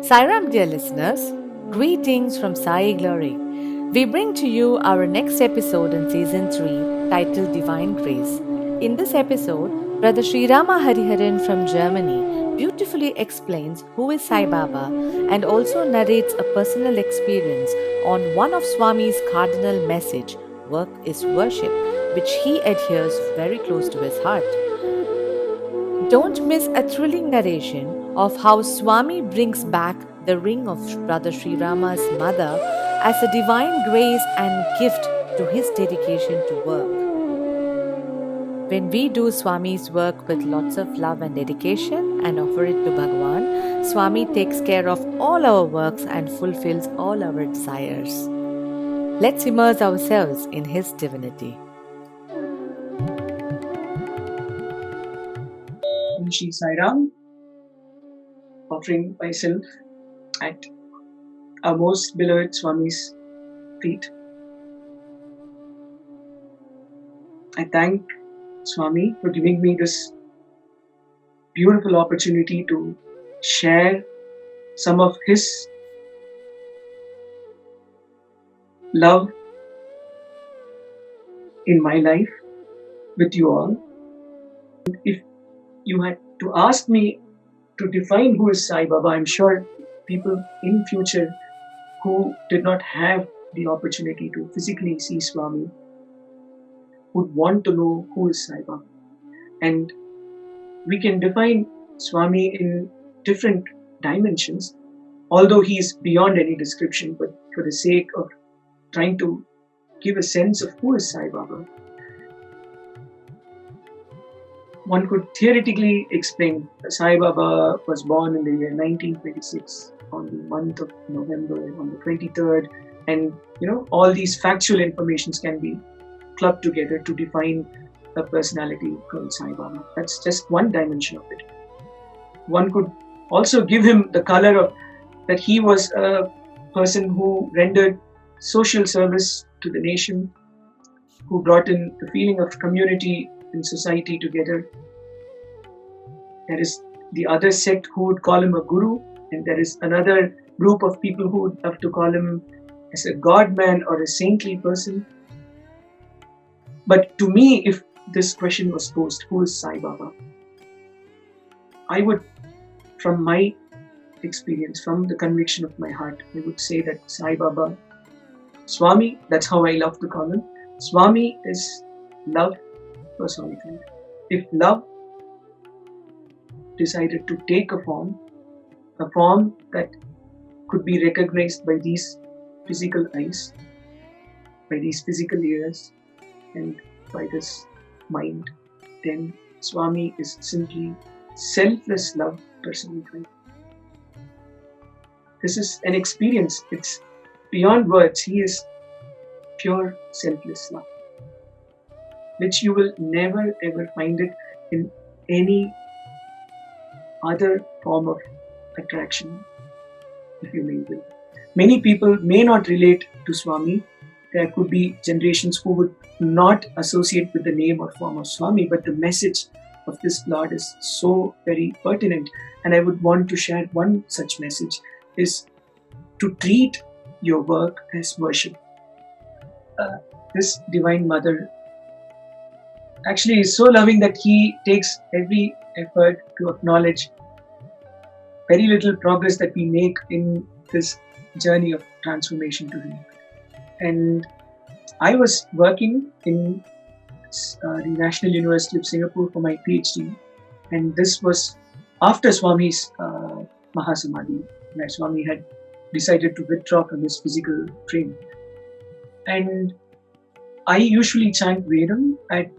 Sairam, dear listeners, greetings from Sai Glory. We bring to you our next episode in season 3 titled Divine Grace. In this episode, Brother Sri Rama Hariharan from Germany beautifully explains who is Sai Baba and also narrates a personal experience on one of Swami's cardinal message, work is worship, which he adheres very close to his heart. Don't miss a thrilling narration of how Swami brings back the ring of Brother Sri Rama's mother as a divine grace and gift to his dedication to work. When we do Swami's work with lots of love and dedication and offer it to Bhagwan, Swami takes care of all our works and fulfills all our desires. Let's immerse ourselves in his divinity. Shri Sairam, offering myself at our most beloved Swami's feet. I thank Swami for giving me this beautiful opportunity to share some of his love in my life with you all. If you had to ask me to define who is Sai Baba, I'm sure people in future who did not have the opportunity to physically see Swami would want to know who is Sai Baba. And we can define Swami in different dimensions, although he is beyond any description, but for the sake of trying to give a sense of who is Sai Baba, one could theoretically explain Sai Baba was born in the year 1926 on the month of November on the 23rd, and all these factual informations can be clubbed together to define a personality called Sai Baba. That's just one dimension of it. One could also give him the color of that he was a person who rendered social service to the nation, who brought in the feeling of community in society together. There is the other sect who would call him a guru, and there is another group of people who would have to call him as a god man or a saintly person. But to me, if this question was posed, who is Sai Baba? I would, from my experience, from the conviction of my heart, I would say that Sai Baba, Swami, that's how I love to call him. Swami is love personified. If love decided to take a form that could be recognized by these physical eyes, by these physical ears, and by this mind, then Swami is simply selfless love personified. This is an experience, it's beyond words. He is pure selfless love, which you will never ever find it in any other form of attraction, if you may will. Many people may not relate to Swami. There could be generations who would not associate with the name or form of Swami, but the message of this Lord is so very pertinent. And I would want to share one such message, is to treat your work as worship. This Divine Mother actually is so loving that he takes every effort to acknowledge very little progress that we make in this journey of transformation to him. And I was working in the National University of Singapore for my PhD, and this was after Swami's Mahasamadhi, where Swami had decided to withdraw from his physical training. And I usually chant Vedam at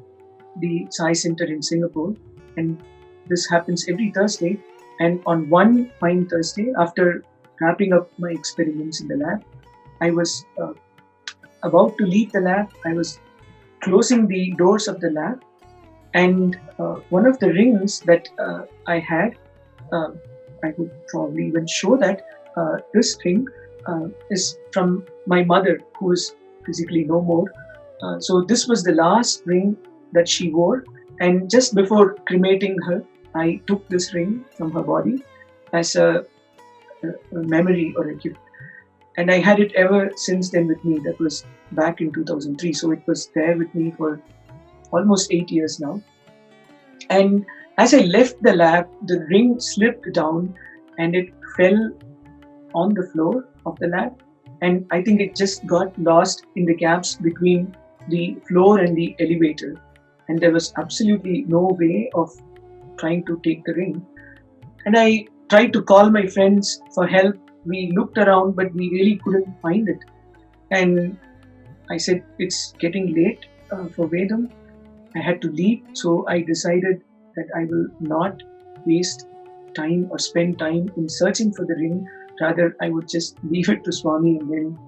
the Sai Center in Singapore, and this happens every Thursday. And on one fine Thursday, after wrapping up my experiments in the lab, I was about to leave the lab. I was closing the doors of the lab, and one of the rings that I had, I would probably even show that this ring is from my mother, who is physically no more. So this was the last ring that she wore, and just before cremating her, I took this ring from her body as a a memory or a gift. And I had it ever since then with me. That was back in 2003. So it was there with me for almost 8 years now. And as I left the lab, the ring slipped down and it fell on the floor of the lab. And I think it just got lost in the gaps between the floor and the elevator. And there was absolutely no way of trying to take the ring. And I tried to call my friends for help. We looked around, but we really couldn't find it. And I said, it's getting late for Vedam. I had to leave. So I decided that I will not waste time or spend time in searching for the ring. Rather, I would just leave it to Swami and then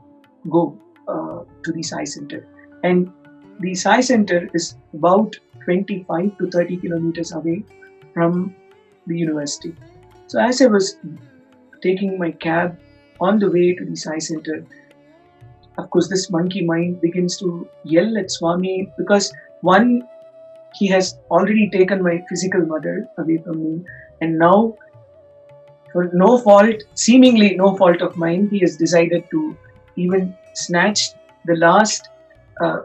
go to the Sai Center. And the Sai Center is about 25 to 30 kilometers away from the university. So as I was taking my cab on the way to the Sai Center, of course, this monkey mind begins to yell at Swami because one, he has already taken my physical mother away from me, and now, for no fault, seemingly no fault of mine, he has decided to even snatch the last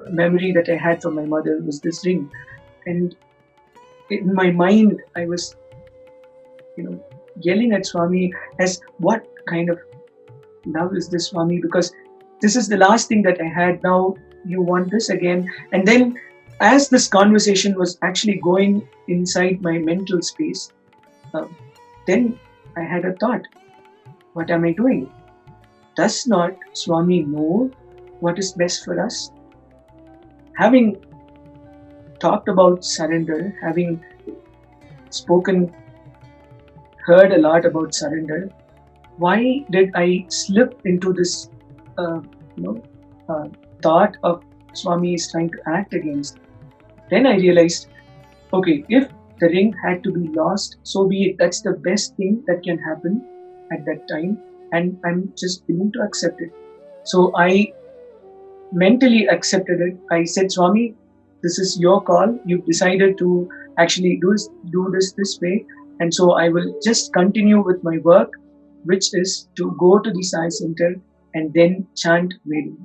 memory that I had from my mother was this ring. And in my mind, I was, yelling at Swami as what kind of love is this, Swami? Because this is the last thing that I had. Now you want this again. And then as this conversation was actually going inside my mental space, then I had a thought. What am I doing? Does not Swami know what is best for us? Having talked about surrender, having heard a lot about surrender, why did I slip into this thought of Swami is trying to act against? Then I realized, okay, if the ring had to be lost, so be it. That's the best thing that can happen at that time, and I'm just willing to accept it. So I mentally accepted it. I said, Swami, this is your call. You've decided to actually do this way, and so I will just continue with my work, which is to go to the Sai Center and then chant Vedam.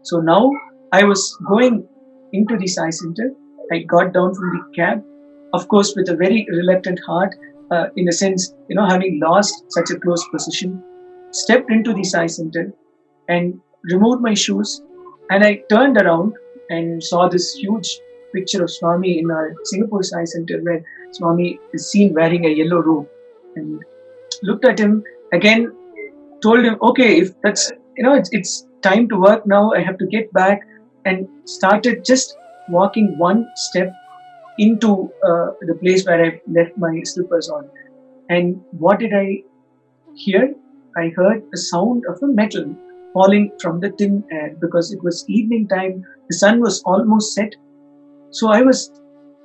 So now I was going into the Sai Center. I got down from the cab, of course, with a very reluctant heart, in a sense, having lost such a close position, stepped into the Sai Center and removed my shoes. And I turned around and saw this huge picture of Swami in our Singapore Sai Center, where Swami is seen wearing a yellow robe, and looked at him again, told him, okay, if that's, it's time to work now, I have to get back, and started just walking one step into the place where I left my slippers on. And what did I hear? I heard a sound of a metal falling from the thin air, because it was evening time, the sun was almost set. So I was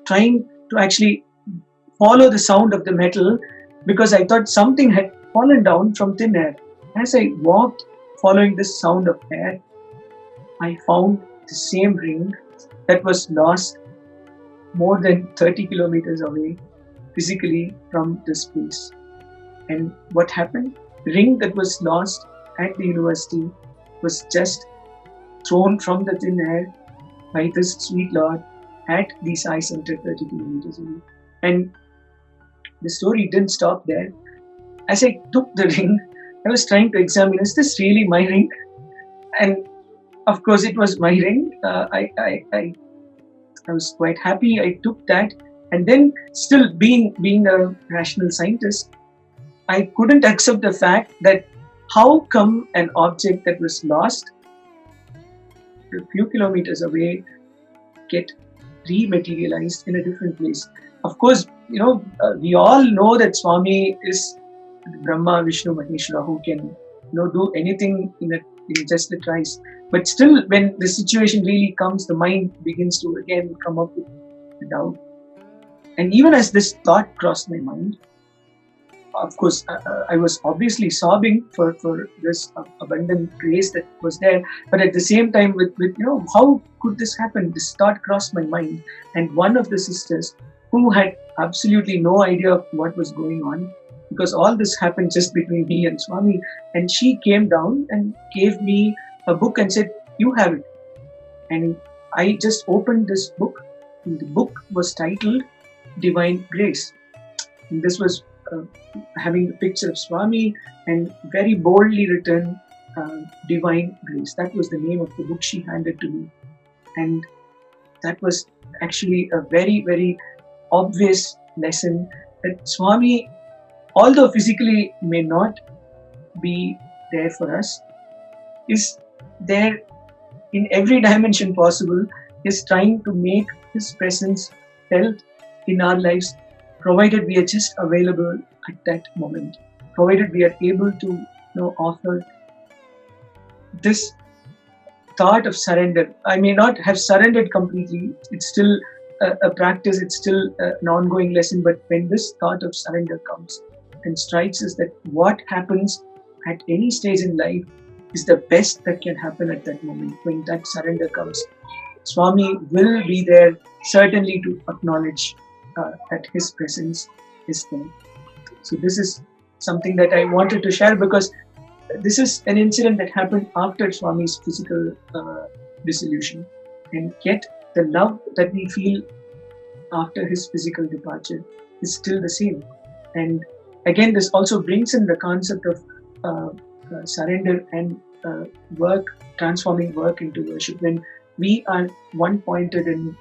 trying to actually follow the sound of the metal, because I thought something had fallen down from thin air. As I walked following this sound of air, I found the same ring that was lost more than 30 kilometers away physically from this place. And what happened? The ring that was lost at the university was just thrown from the thin air by this sweet Lord at the Sai Center 30 kilometers away. And the story didn't stop there. As I took the ring, I was trying to examine, is this really my ring? And of course it was my ring. I was quite happy. I took that, and then still being a rational scientist, I couldn't accept the fact that how come an object that was lost a few kilometers away get rematerialized in a different place. Of course, we all know that Swami is Brahma, Vishnu, Maheshwara, who can do anything in just a trice. But still, when the situation really comes, the mind begins to again come up with the doubt. And even as this thought crossed my mind, of course, I was obviously sobbing for this abundant grace that was there. But at the same time, with how could this happen? This thought crossed my mind. And one of the sisters, who had absolutely no idea of what was going on, because all this happened just between me and Swami. And she came down and gave me a book and said, "You have it." And I just opened this book. And the book was titled Divine Grace. And this was having a picture of Swami and very boldly written Divine Grace. That was the name of the book she handed to me. And that was actually a very, very obvious lesson that Swami, although physically may not be there for us, is there in every dimension possible, is trying to make His presence felt in our lives, provided we are just available at that moment, provided we are able to offer this thought of surrender. I may not have surrendered completely. It's still a practice. It's still an ongoing lesson. But when this thought of surrender comes and strikes us that what happens at any stage in life is the best that can happen at that moment, when that surrender comes, Swami will be there certainly to acknowledge that His presence is there. So this is something that I wanted to share, because this is an incident that happened after Swami's physical dissolution, and yet the love that we feel after his physical departure is still the same. And again, this also brings in the concept of surrender and work, transforming work into worship. When we are one-pointed in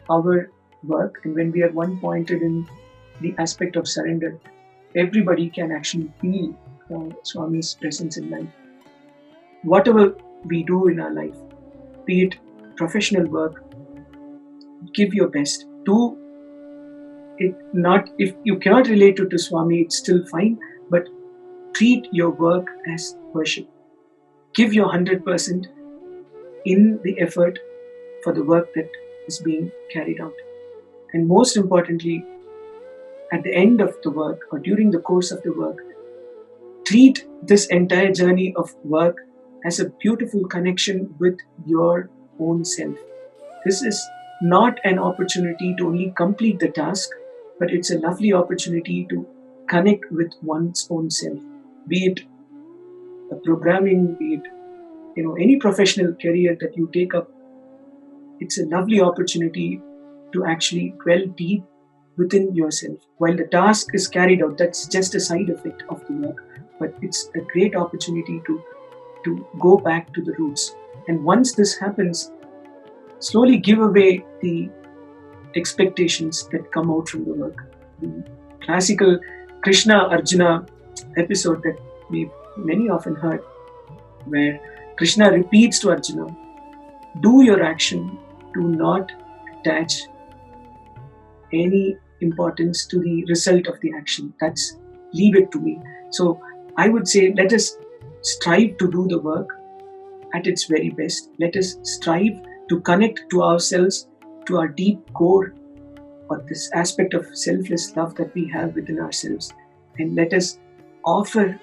our work, and when we are one-pointed in the aspect of surrender, everybody can actually feel Swami's presence in life. Whatever we do in our life, be it professional work, give your best. Do it not, if you cannot relate to Swami, it's still fine, but treat your work as worship. Give your 100% in the effort for the work that is being carried out. And most importantly, at the end of the work or during the course of the work, treat this entire journey of work as a beautiful connection with your own self. This is not an opportunity to only complete the task, but it's a lovely opportunity to connect with one's own self. Be it a programming, be it any professional career that you take up, it's a lovely opportunity to actually dwell deep within yourself. While the task is carried out, that's just a side effect of the work, but it's a great opportunity to go back to the roots. And once this happens, slowly give away the expectations that come out from the work. The classical Krishna-Arjuna episode that we've many often heard, where Krishna repeats to Arjuna, do your action, do not attach any importance to the result of the action. That's leave it to me. So I would say, let us strive to do the work at its very best. Let us strive to connect to ourselves, to our deep core, or this aspect of selfless love that we have within ourselves. And let us offer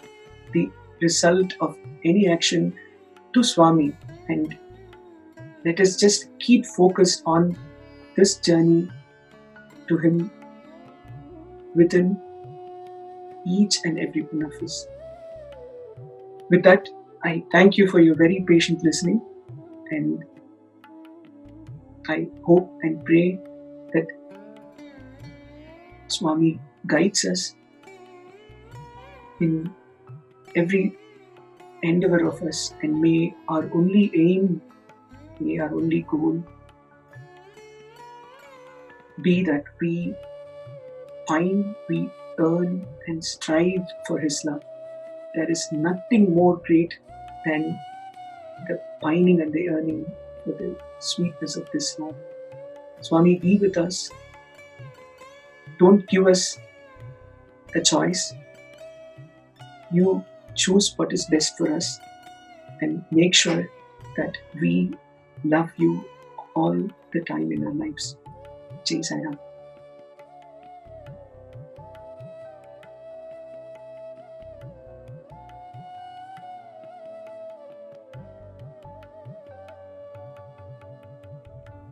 the result of any action to Swami. And let us just keep focused on this journey to Him within each and every one of us. With that, I thank you for your very patient listening, and I hope and pray that Swami guides us in every endeavor of us, and may our only aim, may our only goal be that we find, we earn and strive for His love. There is nothing more great than the pining and the yearning for the sweetness of this love. Swami, be with us. Don't give us a choice. You choose what is best for us, and make sure that we love you all the time in our lives. Jai Sai Ram.